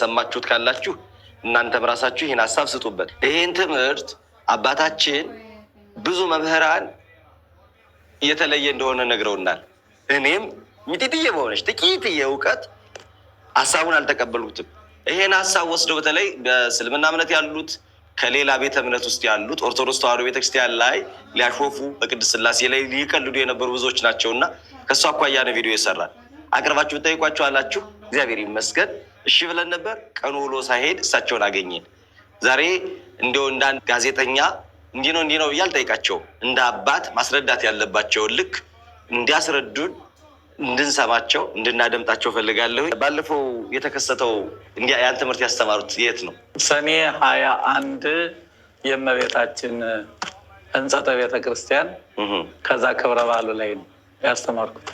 ሰማችሁት ካላችሁ እናንተም ራሳችሁ ይሄን ሐሳብ ስጡበት። ይሄን ትምህርት አባታችን ብዙ መምህራን የተለየ እንደሆነ ነግረውናል። እኔም ሚጢጥዬ በሆነች ጥቂትዬ እውቀት ሐሳቡን አልተቀበልኩትም። ይሄን ሐሳብ ወስደው በተለይ በእስልምና እምነት ያሉት ከሌላ ቤተ እምነት ውስጥ ያሉት ኦርቶዶክስ ተዋሕዶ ቤተክርስቲያን ላይ ሊያሾፉ በቅድስት ሥላሴ ላይ ሊቀልዱ የነበሩ ብዙዎች ናቸውና ከእሱ አኳያ ነው ቪዲዮ ይሰራል። አቅርባችሁ ብትጠይቋቸው አላችሁ። እግዚአብሔር ይመስገን እሺ ብለን ነበር። ቀኑ ውሎ ሳይሄድ እሳቸውን አገኘን። ዛሬ እንደው እንዳንድ ጋዜጠኛ እንዲህ ነው ብዬ አልጠይቃቸውም። እንደ አባት ማስረዳት ያለባቸውን ልክ እንዲያስረዱን እንድንሰማቸው እንድናደምጣቸው ፈልጋለሁ። ባለፈው የተከሰተው ያን ትምህርት ያስተማሩት የት ነው? ሰኔ 21 የእመቤታችን ሕንጸተ ቤተ ክርስቲያን ከዛ ክብረ በዓሉ ላይ ነው ያስተማርኩት።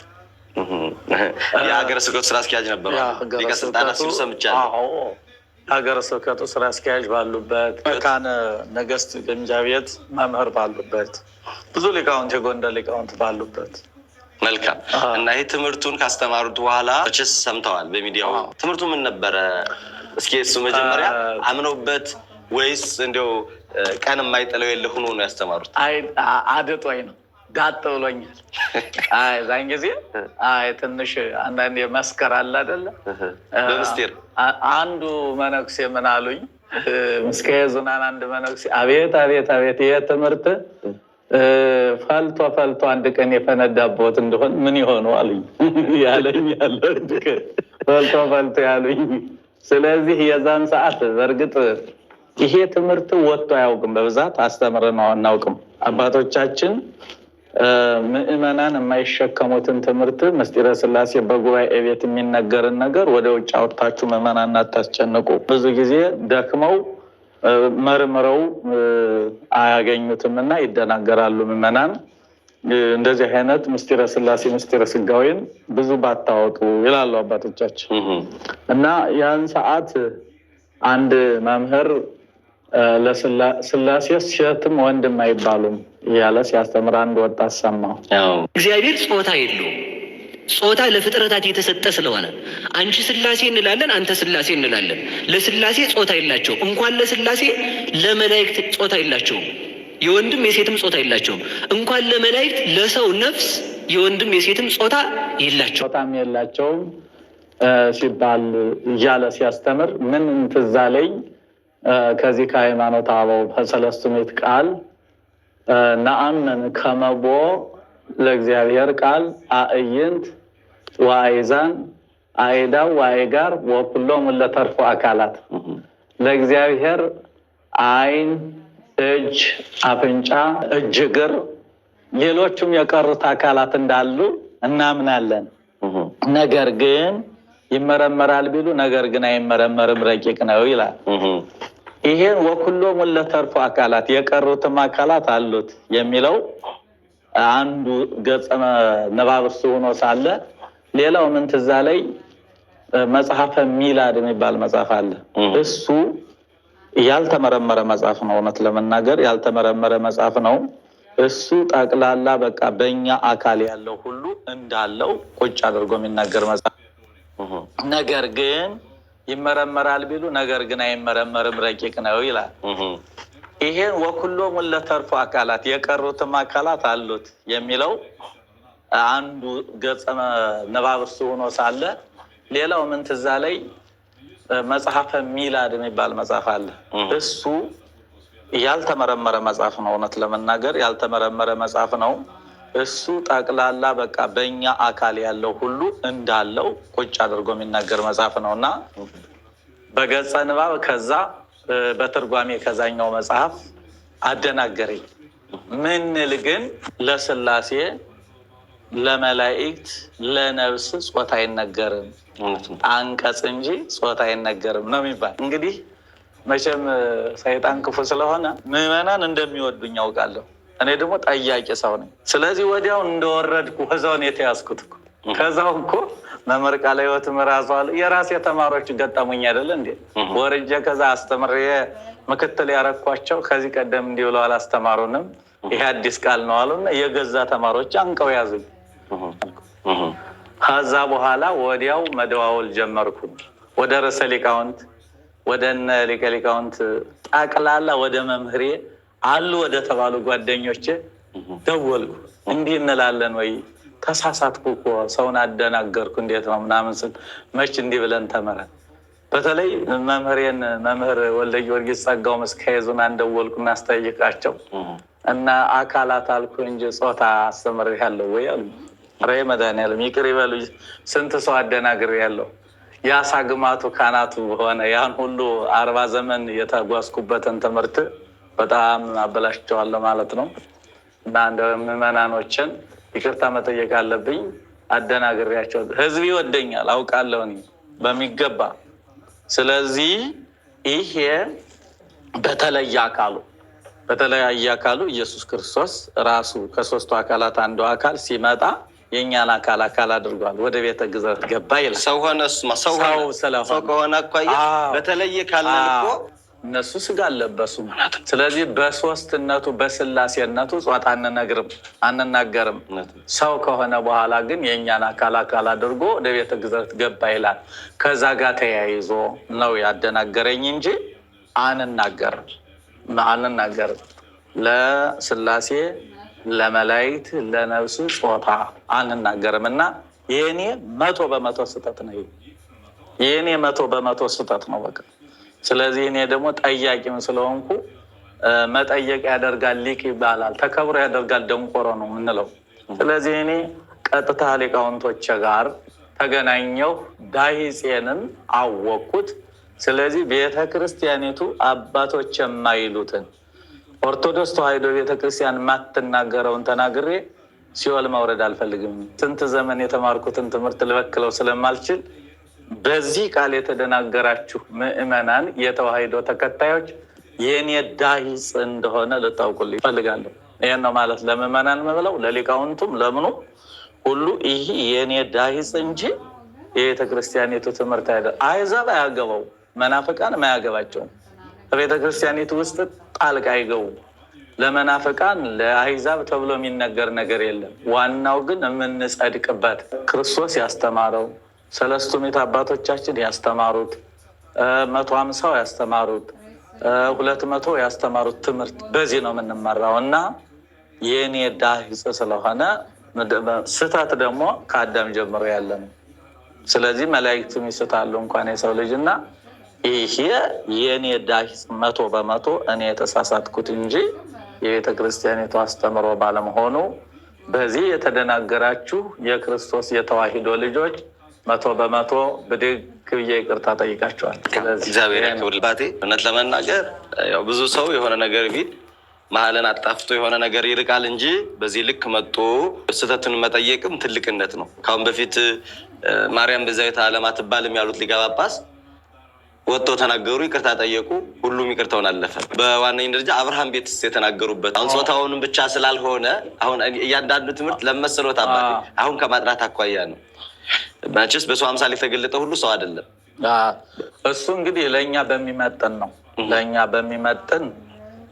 የሀገረ ስብከቱ ስራ አስኪያጅ ነበሩ። ሊቀ ስልጣናት ሲሉ ሰምቻለሁ። ሀገረ ስብከቱ ስራ አስኪያጅ ባሉበት፣ መካነ ነገስት ግምጃ ቤት መምህር ባሉበት፣ ብዙ ሊቃውንት የጎንደር ሊቃውንት ባሉበት። መልካም። እና ይህ ትምህርቱን ካስተማሩት በኋላ ችስ ሰምተዋል በሚዲያው። ትምህርቱ ምን ነበረ? እስኪ እሱ መጀመሪያ አምነውበት ወይስ እንዲያው ቀን የማይጥለው የለ ሆኖ ነው ያስተማሩት? አድጦኝ ነው ዳጥ ብሎኛል። ዛን ጊዜ ትንሽ አንዳንድ መስከር አለ አይደለ? በምስጢር አንዱ መነኩሴ ምን አሉኝ? ምስከ ዙናን አንድ መነኩሴ አቤት አቤት አቤት ይሄ ትምህርት ፈልቶ አንድ ቀን የፈነዳበት እንደሆን ምን ይሆኑ አሉኝ። ያለኝ ያለ ፈልቶ ያሉኝ። ስለዚህ የዛን ሰዓት በእርግጥ ይሄ ትምህርት ወጥቶ አያውቅም። በብዛት አስተምረን አናውቅም። አባቶቻችን ምእመናን የማይሸከሙትን ትምህርት ምስጢረ ሥላሴ በጉባኤ ቤት የሚነገርን ነገር ወደ ውጭ አውጥታችሁ ምእመናን አታስጨንቁ። ብዙ ጊዜ ደክመው መርምረው አያገኙትም እና ይደናገራሉ ምእመናን። እንደዚህ አይነት ምስጢረ ሥላሴ ምስጢረ ሥጋዌን ብዙ ባታወጡ ይላሉ አባቶቻችን። እና ያን ሰዓት አንድ መምህር ለሥላሴ ሴትም ወንድም አይባሉም እያለ ሲያስተምር አንድ ወጣት ሰማሁ። እግዚአብሔር ጾታ የለውም። ጾታ ለፍጥረታት የተሰጠ ስለሆነ አንቺ ሥላሴ እንላለን፣ አንተ ሥላሴ እንላለን። ለሥላሴ ጾታ የላቸውም። እንኳን ለሥላሴ ለመላእክት ጾታ የላቸውም። የወንድም የሴትም ጾታ የላቸውም። እንኳን ለመላእክት ለሰው ነፍስ የወንድም የሴትም ጾታ የላቸውም። ጾታም የላቸውም ሲባል እያለ ሲያስተምር ምን ትዝ አለኝ? ከዚህ ከሃይማኖተ አበው ከሰለስቱ ምዕት ቃል ነአምን ከመቦ ለእግዚአብሔር ቃል አእይንት ወአይዛን አእዳው ወአይጋር ወኩሎሙ ለተርፉ አካላት። ለእግዚአብሔር ዓይን፣ እጅ፣ አፍንጫ፣ እጅ፣ እግር ሌሎቹም የቀሩት አካላት እንዳሉ እናምናለን። ነገር ግን ይመረመራል ቢሉ ነገር ግን አይመረመርም ረቂቅ ነው ይላል። ይሄን ወኩሎሙ ለተርፉ አካላት የቀሩትም አካላት አሉት የሚለው አንዱ ገጸ ንባብ እሱ ሆኖ ሳለ ሌላው ምን ትዝ አለኝ? መጽሐፈ ሚላድ የሚባል መጽሐፍ አለ። እሱ ያልተመረመረ መጽሐፍ ነው። እውነት ለመናገር ያልተመረመረ መጽሐፍ ነው። እሱ ጠቅላላ በቃ በእኛ አካል ያለው ሁሉ እንዳለው ቁጭ አድርጎ የሚናገር መጽሐፍ። ነገር ግን ይመረመራል ቢሉ ነገር ግን አይመረመርም ረቂቅ ነው ይላል። ይሄን ወኩሎሙ ለተርፉ አካላት የቀሩትም አካላት አሉት የሚለው አንዱ ገጸ ንባብ እሱ ሆኖ ሳለ ሌላው ምን ትዝ አለኝ? መጽሐፈ ሚላድ የሚባል መጽሐፍ አለ። እሱ ያልተመረመረ መጽሐፍ ነው። እውነት ለመናገር ያልተመረመረ መጽሐፍ ነው። እሱ ጠቅላላ በቃ በእኛ አካል ያለው ሁሉ እንዳለው ቁጭ አድርጎ የሚናገር መጽሐፍ ነው እና በገጸ ንባብ ከዛ በትርጓሜ ከዛኛው መጽሐፍ አደናገረኝ። ምንል ግን ለሥላሴ ለመላእክት ለነፍስ ጾታ አይነገርም፣ አንቀጽ እንጂ ጾታ አይነገርም ነው የሚባል። እንግዲህ መቼም ሰይጣን ክፉ ስለሆነ ምዕመናን እንደሚወዱኝ ያውቃለሁ። እኔ ደግሞ ጠያቂ ሰው ነኝ። ስለዚህ ወዲያው እንደወረድኩ ወዛውን የተያዝኩት እኮ ከዛው እኮ መምህር ቃለ ሕይወት ምራዟል የራሴ ተማሪዎች ገጠሙኝ አይደለ እንዴ? ወርጄ ከዛ አስተምሬ ምክትል ያረኳቸው ከዚህ ቀደም እንዲህ ብለው አላስተማሩንም፣ ይሄ አዲስ ቃል ነው አሉና የገዛ ተማሪዎች አንቀው ያዙኝ። ከዛ በኋላ ወዲያው መደዋወል ጀመርኩ ወደ ርዕሰ ሊቃውንት ወደ እነ ሊቀ ሊቃውንት ጠቅላላ ወደ መምህሬ አሉ ወደ ተባሉ ጓደኞቼ ደወልኩ። እንዲህ እንላለን ወይ ተሳሳትኩ እኮ ሰውን አደናገርኩ እንዴት ነው ምናምን ስል መች እንዲህ ብለን ተመረን። በተለይ መምህሬን መምህር ወልደ ጊዮርጊስ ጸጋው መስካየዙን አንደወልኩ እናስጠይቃቸው እና አካላት አልኩ እንጂ ጾታ አስተምሬያለሁ ወይ አሉ። ኧረ መድኃኒዓለም ይቅር ይበሉ፣ ስንት ሰው አደናግሬያለሁ። የአሳ ግማቱ ካናቱ ሆነ ያን ሁሉ 40 ዘመን የተጓዝኩበትን ትምህርት በጣም አበላሽቸዋለሁ ማለት ነው። እና እንደ ምዕመናኖችን ይቅርታ መጠየቅ አለብኝ። አደናግሬያቸው ህዝብ ይወደኛል አውቃለሁ እኔ በሚገባ። ስለዚህ ይሄ በተለየ አካሉ ኢየሱስ ክርስቶስ ራሱ ከሶስቱ አካላት አንዱ አካል ሲመጣ የእኛን አካል አድርጓል። ወደ ቤተ ግዝረት ገባ ይላል። ሰው ሆነ ሰው ከሆነ አኳያ በተለየ ካልን እኮ እነሱ ስጋ አለበሱ። ስለዚህ በሶስትነቱ በስላሴነቱ ጾታ አንናገርም። ሰው ከሆነ በኋላ ግን የእኛን አካል አድርጎ ወደ ቤተ ግዝረት ገባ ይላል። ከዛ ጋር ተያይዞ ነው ያደናገረኝ እንጂ አንናገርም። ለስላሴ ለመላእክት ለነፍሱ ጾታ አንናገርም። እና የኔ 100% ስህተት ነው። የኔ 100% ስህተት ነው በቃ። ስለዚህ እኔ ደግሞ ጠያቂም ስለሆንኩ መጠየቅ ያደርጋል ሊቅ ይባላል፣ ተከብሮ ያደርጋል ደንቆሮ ነው የምንለው። ስለዚህ እኔ ቀጥታ ሊቃውንቶቼ ጋር ተገናኘሁ፣ ዳሂፄንም አወቅኩት። ስለዚህ ቤተክርስቲያኒቱ አባቶች የማይሉትን ኦርቶዶክስ ተዋሕዶ ቤተክርስቲያን የማትናገረውን ተናግሬ ሲኦል መውረድ አልፈልግም። ስንት ዘመን የተማርኩትን ትምህርት ልበክለው ስለማልችል በዚህ ቃል የተደናገራችሁ ምዕመናን የተዋሕዶ ተከታዮች የኔ ዳሂፅ እንደሆነ ልታውቁልኝ እፈልጋለሁ። ይሄን ነው ማለት ለምዕመናን የምለው፣ ለሊቃውንቱም ለምኑ ሁሉ ይህ የኔ ዳሂፅ እንጂ የቤተክርስቲያኒቱ ትምህርት አይደለም። አሕዛብ አያገባው፣ መናፍቃን አያገባቸውም። በቤተክርስቲያኒቱ ውስጥ ጣልቃ አይገቡ። ለመናፍቃን ለአሕዛብ ተብሎ የሚነገር ነገር የለም። ዋናው ግን የምንጸድቅበት ክርስቶስ ያስተማረው 3 ምዕት አባቶቻችን ያስተማሩት 150 ያስተማሩት 200 ያስተማሩት ትምህርት በዚህ ነው የምንመራው። እና የኔ ዳሂፅ ስለሆነ ስህተት ደግሞ ከአዳም ጀምሮ ያለ ነው። ስለዚህ መላእክቱም ይስታሉ እንኳን የሰው ልጅ። እና ይሄ የኔ ዳሂፅ 100% እኔ የተሳሳትኩት እንጂ የቤተ ክርስቲያኒቱ አስተምሮ ባለመሆኑ በዚህ የተደናገራችሁ የክርስቶስ የተዋሕዶ ልጆች 100% ብድግ ብዬ ይቅርታ ጠይቃቸዋል። እግዚአብሔር ያክብርልባቴ። እውነት ለመናገር ያው ብዙ ሰው የሆነ ነገር ቢል መሀልን አጣፍቶ የሆነ ነገር ይርቃል እንጂ በዚህ ልክ መጥቶ ስህተትን መጠየቅም ትልቅነት ነው። ካሁን በፊት ማርያም ቤዛዊተ ዓለም አትባልም ያሉት ሊቀ ጳጳስ ወጥተው ተናገሩ፣ ይቅርታ ጠየቁ፣ ሁሉም ይቅርታውን አለፈ። በዋነኝ ደረጃ አብርሃም ቤትስ የተናገሩበት አሁን ጾታውንም ብቻ ስላልሆነ አሁን እያንዳንዱ ትምህርት ለመሰሎት አባቴ አሁን ከማጥራት አኳያ ነው። መቼስ በሰው አምሳል የተገለጠ ሁሉ ሰው አይደለም። እሱ እንግዲህ ለእኛ በሚመጥን ነው። ለእኛ በሚመጥን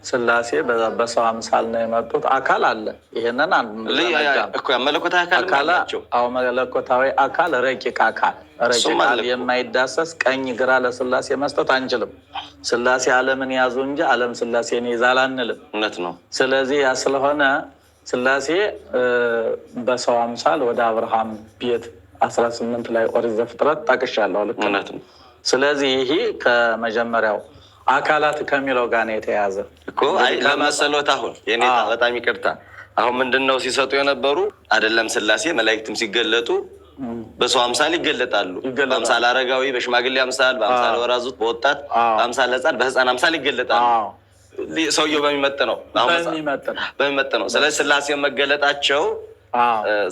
ስላሴ በሰው አምሳል ነው የመጡት። አካል አለ። ይሄንን መለኮታዊ አካል ናቸው። መለኮታዊ አካል ረቂቅ አካል የማይዳሰስ ቀኝ ግራ ለስላሴ መስጠት አንችልም። ስላሴ ዓለምን ያዙ እንጂ ዓለም ስላሴን ይዛል አንልም። እውነት ነው። ስለዚህ ያ ስለሆነ ስላሴ በሰው አምሳል ወደ አብርሃም ቤት 18 ላይ ኦሪት ዘፍጥረት ጠቅሻለሁ። ልክ ነው። ስለዚህ ይሄ ከመጀመሪያው አካላት ከሚለው ጋር ነው የተያዘ እኮ። አይ ለመሰሎት አሁን የኔታ በጣም ይቅርታ፣ አሁን ምንድነው ሲሰጡ የነበሩ አይደለም ስላሴ መላእክትም ሲገለጡ በሰው አምሳል ይገለጣሉ። በአምሳል አረጋዊ፣ በሽማግሌ አምሳል፣ በአምሳል ወራዙት፣ በወጣት፣ በአምሳል ሕፃን፣ በሕፃን አምሳል ይገለጣሉ። ሰውየው በሚመጥነው ስለዚህ ስላሴ መገለጣቸው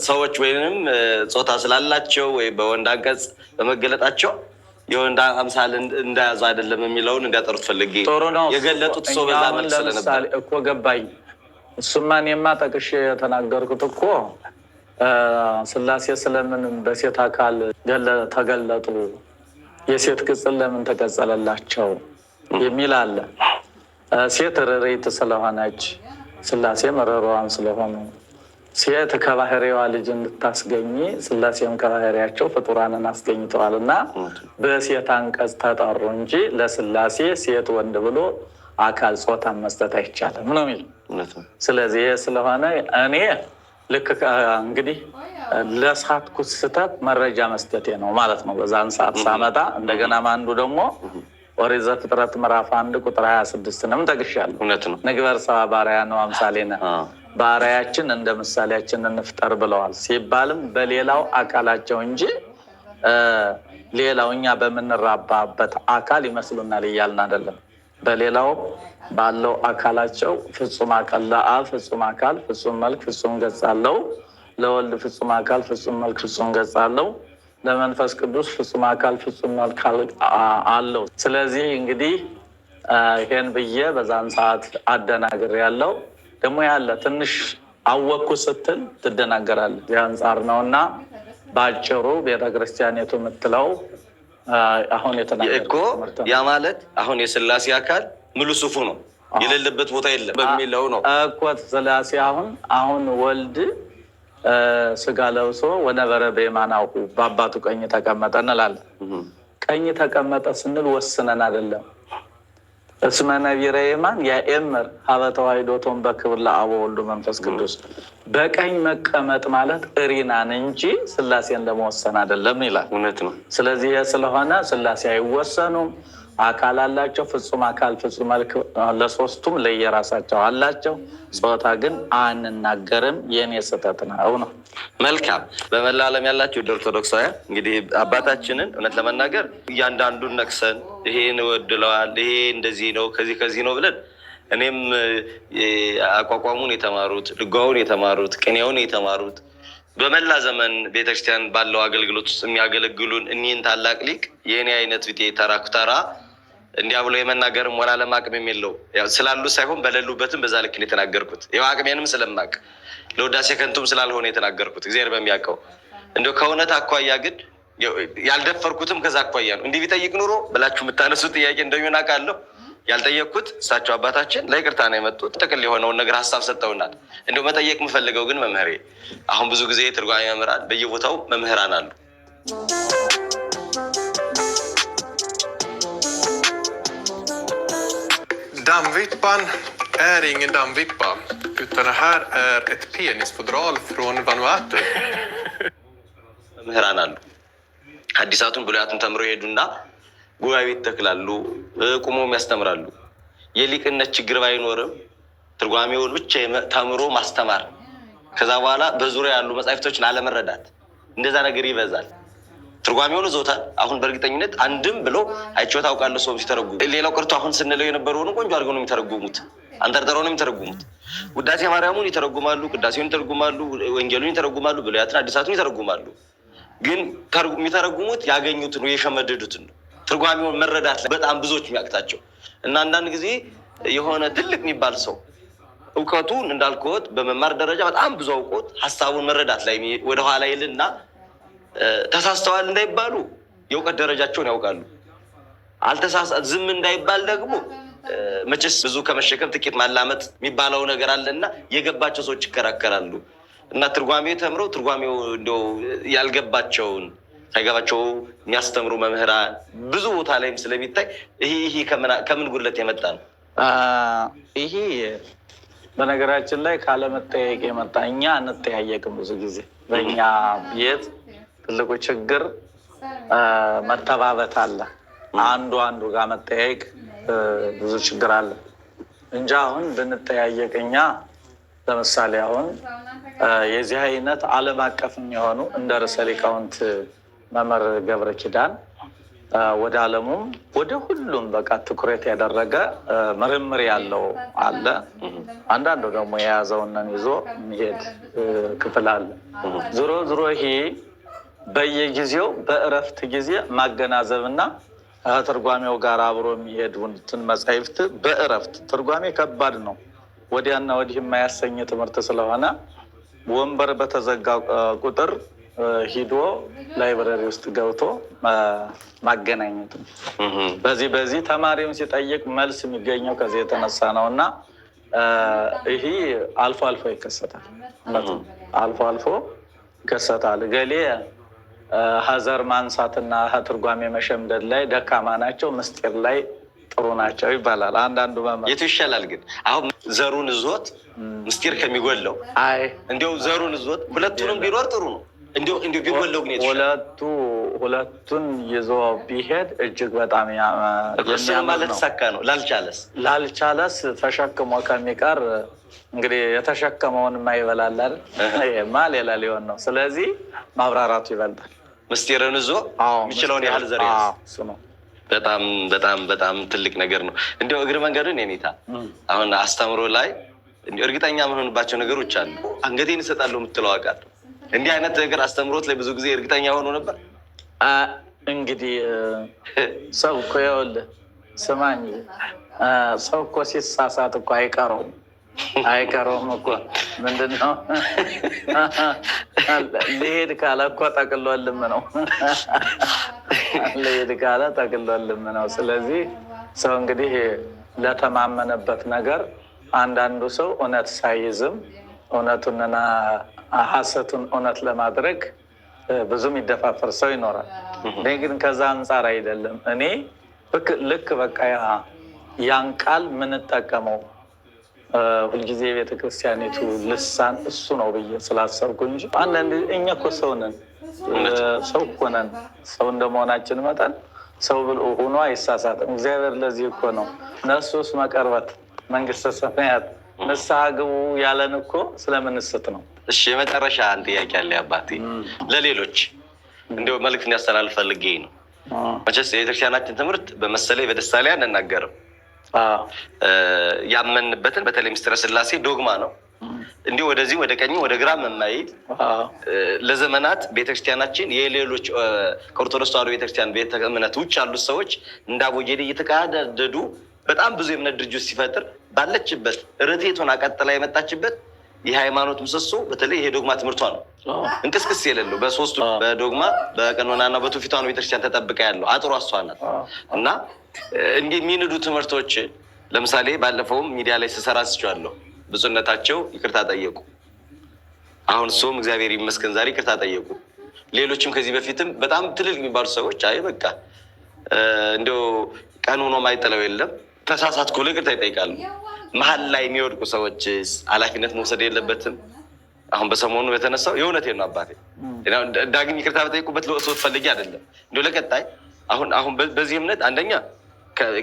ሰዎች ወይንም ጾታ ስላላቸው ወይ በወንድ አንቀጽ በመገለጣቸው የወንድ አምሳል እንዳያዙ አይደለም የሚለውን እንዲያጠሩት ፈልጌ የገለጡት ሰው በዛ መልክ ስለነበር እኮ ገባኝ። እሱማ እኔማ ጠቅሼ የተናገርኩት እኮ ስላሴ ስለምን በሴት አካል ተገለጡ፣ የሴት ቅጽል ለምን ተቀጸለላቸው የሚል አለ። ሴት ርሪት ስለሆነች ስላሴ ርሯን ስለሆኑ ሴት ከባህሪዋ ልጅ እንድታስገኝ ሥላሴም ከባህሪያቸው ፍጡራንን አስገኝተዋል እና በሴት አንቀጽ ተጠሩ እንጂ ለሥላሴ ሴት ወንድ ብሎ አካል ጾታን መስጠት አይቻልም ነው የሚል። ስለዚህ ስለሆነ እኔ ልክ እንግዲህ ለሳትኩት ስህተት መረጃ መስጠቴ ነው ማለት ነው። በዛን ሰዓት ሳመጣ እንደገና አንዱ ደግሞ ኦሪት ዘፍጥረት ምዕራፍ 1 ቁጥር 26ንም ጠቅሻለሁ። ንግበር ሰብአ በአርአያነ ወአምሳሌነ በአርአያችን እንደ ምሳሌያችን እንፍጠር ብለዋል ሲባልም በሌላው አካላቸው እንጂ ሌላው እኛ በምንራባበት አካል ይመስሉናል እያልን አይደለም። በሌላው ባለው አካላቸው ፍጹም አካል ለአብ ፍጹም አካል ፍጹም መልክ ፍጹም ገጽ አለው። ለወልድ ፍጹም አካል ፍጹም መልክ ፍጹም ገጽ አለው። ለመንፈስ ቅዱስ ፍጹም አካል ፍጹም መልክ አለው። ስለዚህ እንግዲህ ይሄን ብዬ በዛን ሰዓት አደናግር ያለው ደግሞ ያለ ትንሽ አወቅኩ ስትል ትደናገራለህ። የአንጻር ነውና በአጭሩ ቤተክርስቲያኒቱ የምትለው አሁን እኮ ያ ማለት አሁን የሥላሴ አካል ሙሉ ሱፉ ነው የሌለበት ቦታ የለም በሚለው ነው እኮ ሥላሴ አሁን ወልድ ስጋ ለብሶ ወነበረ በየማናሁ በአባቱ ቀኝ ተቀመጠ እንላለን። ቀኝ ተቀመጠ ስንል ወስነን አይደለም። እስመ ነቢረ የማን ያኤምር ሀበ ተዋሕዶቶሙ በክብር ለአብ ወወልድ መንፈስ ቅዱስ በቀኝ መቀመጥ ማለት እሪናን እንጂ ሥላሴን ለመወሰን አይደለም ይላል። እውነት ነው። ስለዚህ ስለሆነ ሥላሴ አይወሰኑም። አካል አላቸው። ፍጹም አካል ፍጹም መልክ ለሶስቱም ለየራሳቸው አላቸው። ጾታ ግን አንናገርም። የኔ ስህተት ነው። መልካም። በመላ ዓለም ያላችሁ ኦርቶዶክሳውያን እንግዲህ አባታችንን እውነት ለመናገር እያንዳንዱን ነቅሰን ይሄን ወድለዋል፣ ይሄ እንደዚህ ነው፣ ከዚህ ነው ብለን እኔም አቋቋሙን የተማሩት ድጓውን የተማሩት ቅኔውን የተማሩት በመላ ዘመን ቤተክርስቲያን ባለው አገልግሎት ውስጥ የሚያገለግሉን እኒህን ታላቅ ሊቅ የእኔ አይነት ቢጤ ተራኩታራ እንዲያ ብሎ የመናገርም ወላለም አቅምም የለው ስላሉ ሳይሆን በሌሉበትም በዛ ልክ ነው የተናገርኩት። ይኸው አቅሜንም ስለማቅ ለውዳሴ ከንቱም ስላልሆነ የተናገርኩት እግዚአብሔር በሚያውቀው እንደው ከእውነት አኳያ ግን ያልደፈርኩትም ከዛ አኳያ ነው። እንዲህ ቢጠይቅ ኑሮ ብላችሁ የምታነሱት ጥያቄ እንደሚሆን አውቃለሁ። ያልጠየቅኩት እሳቸው አባታችን ለይቅርታ ነው የመጡት። ጥቅል የሆነውን ነገር ሀሳብ ሰጠውናል። እንደው መጠየቅ የምፈልገው ግን መምህሬ አሁን ብዙ ጊዜ ትርጓሜ መምህራን በየቦታው መምህራን አሉ። Dammvippan är ingen dammvippa, utan det här är ett penisfodral från Vanuatu. መምህራን አሉ። ሐዲሳቱን ብሉያቱን ተምሮ ይሄዱና ጉባኤ ይተክላሉ፣ ቁሞም ያስተምራሉ። የሊቅነት ችግር ባይኖርም ትርጓሜውን ብቻ ተምሮ ማስተማር ከዛ በኋላ በዙሪያ ያሉ መጻሕፍቶችን አለመረዳት እንደዛ ነገር ይበዛል። ትርጓሜውን ይዞታል። አሁን በእርግጠኝነት አንድም ብሎ አይቼው ታውቃለሁ ሰው ሲተረጉሙ። ሌላው ቀርቶ አሁን ስንለው የነበረውን ቆንጆ አድርገው ነው የሚተረጉሙት፣ አንጠርጥረው ነው የሚተረጉሙት። ውዳሴ ማርያሙን ይተረጉማሉ፣ ቅዳሴውን ይተረጉማሉ፣ ወንጌሉን ይተረጉማሉ፣ ብሉያትን ሐዲሳቱን ይተረጉማሉ። ግን የሚተረጉሙት ያገኙትን ነው የሸመደዱትን ነው። ትርጓሜውን መረዳት ላይ በጣም ብዙዎች የሚያቅታቸው እና አንዳንድ ጊዜ የሆነ ትልቅ የሚባል ሰው እውቀቱን እንዳልከወት በመማር ደረጃ በጣም ብዙ አውቆት ሀሳቡን መረዳት ላይ ወደኋላ ይልና ተሳስተዋል እንዳይባሉ የእውቀት ደረጃቸውን ያውቃሉ። ዝም እንዳይባል ደግሞ መቼስ ብዙ ከመሸከም ጥቂት ማላመጥ የሚባለው ነገር አለና የገባቸው ሰዎች ይከራከራሉ። እና ትርጓሜ ተምረው ትርጓሜው እንደው ያልገባቸውን ሳይገባቸው የሚያስተምሩ መምህራን ብዙ ቦታ ላይም ስለሚታይ ይሄ ከምን ጉድለት የመጣ ነው? ይሄ በነገራችን ላይ ካለመጠያየቅ የመጣ እኛ እንጠያየቅም። ብዙ ጊዜ በእኛ ቤት ትልቁ ችግር መተባበት አለ። አንዱ ጋር መጠያየቅ ብዙ ችግር አለ እንጂ አሁን ብንጠያየቅ እኛ ለምሳሌ አሁን የዚህ አይነት ዓለም አቀፍ የሚሆኑ እንደ ርዕሰ ሊቃውንት መምህር ገብረ ኪዳን ወደ ዓለሙም ወደ ሁሉም በቃ ትኩረት ያደረገ ምርምር ያለው አለ። አንዳንዱ ደግሞ የያዘውን ይዞ የሚሄድ ክፍል አለ። ዞሮ ይሄ በየጊዜው በእረፍት ጊዜ ማገናዘብና ከትርጓሜው ጋር አብሮ የሚሄዱትን መጻሕፍት በእረፍት ትርጓሜ ከባድ ነው። ወዲያና ወዲህ የማያሰኝ ትምህርት ስለሆነ ወንበር በተዘጋ ቁጥር ሂዶ ላይብረሪ ውስጥ ገብቶ ማገናኘት ነው። በዚህ ተማሪውን ሲጠይቅ መልስ የሚገኘው ከዚህ የተነሳ ነው እና ይሄ አልፎ አልፎ ይከሰታል። አልፎ አልፎ ይከሰታል። ገሌ ሀዘር ማንሳትና ትርጓሜ መሸምደድ ላይ ደካማ ናቸው፣ ምስጢር ላይ ጥሩ ናቸው ይባላል። አንዳንዱ የቱ ይሻላል ግን? አሁን ዘሩን እዞት ምስጢር ከሚጎለው እንዲያው ዘሩን እዞት ሁለቱንም ቢኖር ጥሩ ነው። እንዲያው ቢጎለው ግን ሁለቱን ይዞ ቢሄድ እጅግ በጣም ማለት ሰካ ነው። ላልቻለስ ተሸክሞ ከሚቀር እንግዲህ የተሸከመውን የማይበላል አይደል? ይሄማ ሌላ ሊሆን ነው። ስለዚህ ማብራራቱ ይበልጣል። ምስጢርን እዞ የሚችለውን ያህል ዘር እሱ ነው። በጣም በጣም በጣም ትልቅ ነገር ነው። እንዲያው እግር መንገዱን የኔታ አሁን አስተምሮ ላይ እርግጠኛ የምንሆንባቸው ነገሮች አሉ። አንገቴን እሰጣለሁ የምትለው አውቃለሁ። እንዲህ አይነት ነገር አስተምሮት ላይ ብዙ ጊዜ እርግጠኛ ሆኖ ነበር። እንግዲህ ሰው እኮ ይኸውልህ ስማኝ፣ ሰው እኮ ሲሳሳት እኮ አይቀረውም እኮ ምንድን ነው ሊሄድ ካለ እኮ ጠቅሎልም ነው ሊሄድ ካለ ጠቅሎልም ነው። ስለዚህ ሰው እንግዲህ ለተማመነበት ነገር አንዳንዱ ሰው እውነት ሳይዝም እውነቱንና ሐሰቱን እውነት ለማድረግ ብዙም ይደፋፈር ሰው ይኖራል። እኔ ግን ከዛ አንጻር አይደለም። እኔ ልክ በቃ ያን ቃል የምንጠቀመው ሁልጊዜ የቤተክርስቲያኒቱ ልሳን እሱ ነው ብዬ ስላሰብኩ እንጂ አንዳንድ እኛ እኮ ሰው ነን፣ ሰው እኮ ነን። ሰው እንደመሆናችን መጠን ሰው ብሎ ሆኖ አይሳሳትም። እግዚአብሔር ለዚህ እኮ ነው ነሱስ መቀርበት መንግስተ ሰማያት ንስሐ ግቡ ያለን እኮ ስለምንስት ነው። እሺ የመጨረሻ አንድ ጥያቄ አለ አባቴ፣ ለሌሎች እንዲያው መልዕክት እንዲያስተላልፍ ፈልጌ ነው። መቼስ የቤተክርስቲያናችን ትምህርት በመሰለኝ በደስታ ላይ አንናገርም። ያመንበትን በተለይ ምስጢረ ሥላሴ ዶግማ ነው። እንዲሁ ወደዚህ ወደ ቀኝ ወደ ግራ የማይል ለዘመናት ቤተክርስቲያናችን የሌሎች ከኦርቶዶክስ ተዋሕዶ ቤተክርስቲያን ቤተ እምነት ውጭ ያሉት ሰዎች እንዳቦጌዴ እየተቀዳደዱ በጣም ብዙ የእምነት ድርጅት ሲፈጥር ባለችበት ርቴቱን አቀጥላ የመጣችበት የሃይማኖት ምሰሶ በተለይ ይሄ ዶግማ ትምህርቷ ነው። እንቅስቅስ የሌለው በሶስቱ በዶግማ በቀኖናና በትውፊቷ ነው ቤተክርስቲያን ተጠብቃ ያለው አጥሯ እሷ ናት። እና እንዲህ የሚንዱ ትምህርቶች ለምሳሌ ባለፈውም ሚዲያ ላይ ስሰራ ስቻለሁ። ብፁዕነታቸው ይቅርታ ጠየቁ። አሁን እሱም እግዚአብሔር ይመስገን ዛሬ ይቅርታ ጠየቁ። ሌሎችም ከዚህ በፊትም በጣም ትልልቅ የሚባሉ ሰዎች አይ በቃ እንዲያው ቀን ሆኖ ማይጥለው የለም ተሳሳትኩ ብለው ይቅርታ ይጠይቃሉ። መሀል ላይ የሚወድቁ ሰዎች ኃላፊነት መውሰድ የለበትም። አሁን በሰሞኑ የተነሳው የእውነቴን ነው አባቴ፣ ዳግም ይቅርታ በጠይቁበት ለወሰት ፈልጌ አይደለም። እንዲያው ለቀጣይ አሁን በዚህ እምነት አንደኛ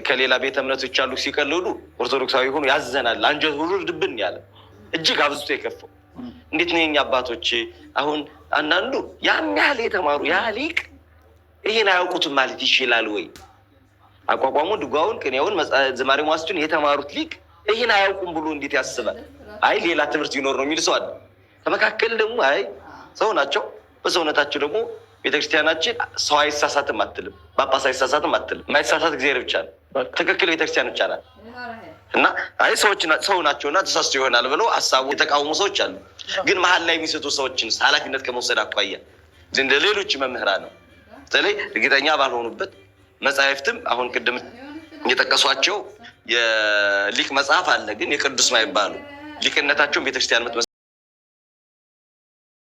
ከሌላ ቤተ እምነቶች ያሉ ሲቀልሉ ኦርቶዶክሳዊ ሆኑ ያዘናል። አንጀት ሁሉ ድብን ያለ እጅግ አብዝቶ የከፈው እንዴት ነው የኛ አባቶች? አሁን አንዳንዱ ያን ያህል የተማሩ ያ ሊቅ ይሄን አያውቁትም ማለት ይችላል ወይ? አቋቋሙ ድጓውን፣ ቅኔውን፣ ዝማሬ መዋሥዕቱን የተማሩት ሊቅ ይሄን አያውቁም ብሎ እንዴት ያስባል? አይ ሌላ ትምህርት ይኖር ነው የሚል ሰው አለ። ከመካከል ደግሞ አይ ሰው ናቸው፣ በሰውነታቸው ደግሞ ቤተክርስቲያናችን ሰው አይሳሳትም አትልም፣ ጳጳስ አይሳሳትም አትልም። የማይሳሳት እግዚአብሔር ብቻ ነው፣ ትክክል ቤተክርስቲያን ብቻ ናት። እና አይ ሰው ናቸውና ተሳስቶ ይሆናል ብለው ሀሳቡ የተቃወሙ ሰዎች አሉ። ግን መሀል ላይ የሚሰጡ ሰዎችን ኃላፊነት ከመውሰድ አኳያ እንደ ሌሎች መምህራን ነው በተለይ እርግጠኛ ባልሆኑበት መጽሐፍትም አሁን ቅድም የጠቀሷቸው የሊቅ መጽሐፍ አለ፣ ግን የቅዱስ ማይባሉ ሊቅነታቸውን ቤተክርስቲያን